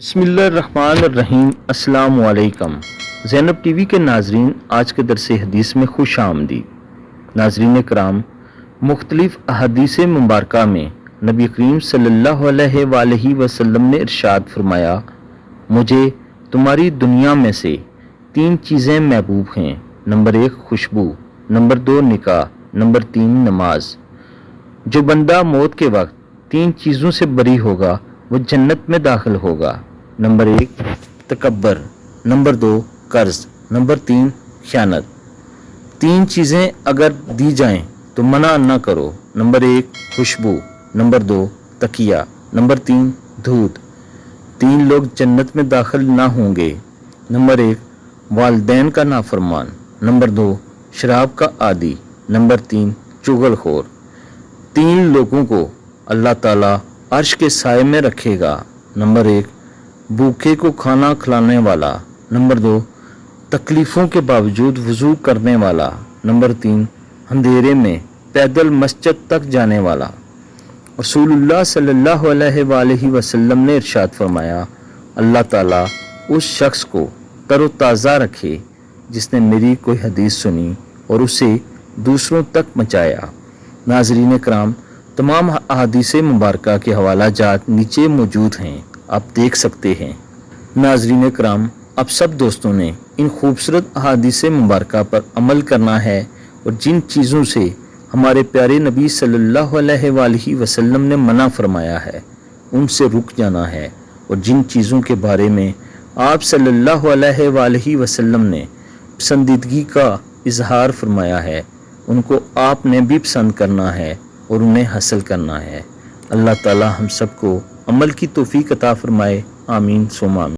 बिस्मिल्लाहिर्रहमानिर्रहीम। अस्सलाम वालेकुम। ज़ैनब टीवी के नाजरीन, आज के दरस हदीस में खुश आमदीद। नाजरीन कराम, मुख्तलिफ अहादीस मुबारक में नबी करीम सल्लल्लाहु अलैहि वसल्लम ने इरशाद फरमाया, मुझे तुम्हारी दुनिया में से 3 चीज़ें महबूब हैं। नंबर 1 खुशबू, नंबर 2 निकाह, नंबर 3 नमाज। जो बंदा मौत के वक्त 3 चीज़ों से बरी होगा वो जन्नत में दाखिल होगा। नंबर 1 तकब्बर, नंबर 2 कर्ज, नंबर 3 ख़यानत। 3 चीज़ें अगर दी जाएं तो मना न करो। नंबर 1 खुशबू, नंबर 2 तकिया, नंबर 3 दूध। 3 लोग जन्नत में दाखिल ना होंगे। नंबर 1 वालिदैन का नाफरमान, नंबर 2 शराब का आदी, नंबर 3 चुगलखोर। 3 लोगों को अल्लाह ताला अर्श के साए में रखेगा। नंबर 1 भूखे को खाना खिलाने वाला, नंबर 2 तकलीफ़ों के बावजूद वज़ू करने वाला, नंबर 3 अंधेरे में पैदल मस्जिद तक जाने वाला। रसूलुल्लाह सल्लल्लाहु अलैहि वसल्लम ने इरशाद फरमाया, अल्लाह ताला उस शख्स को तरोताज़ा रखे जिसने मेरी कोई हदीस सुनी और उसे दूसरों तक पहुँचाया। नाज़रीन कराम, तमाम अहादीस मुबारक के हवाला जात नीचे मौजूद हैं, आप देख सकते हैं। नाज़रीन कराम, अब सब दोस्तों ने इन खूबसूरत अहादीस मुबारक पर अमल करना है और जिन चीज़ों से हमारे प्यारे नबी सल्लल्लाहु अलैहि वसल्लम ने मना फरमाया है उनसे रुक जाना है, और जिन चीज़ों के बारे में आप सल्लल्लाहु अलैहि वसल्लम ने पसंदीदगी का इजहार फरमाया है उनको आपने भी पसंद करना है और उन्हें हासिल करना है। अल्लाह ताला हम सबको अमल की तौफीक अता फरमाए। आमीन सुम्मा आमीन।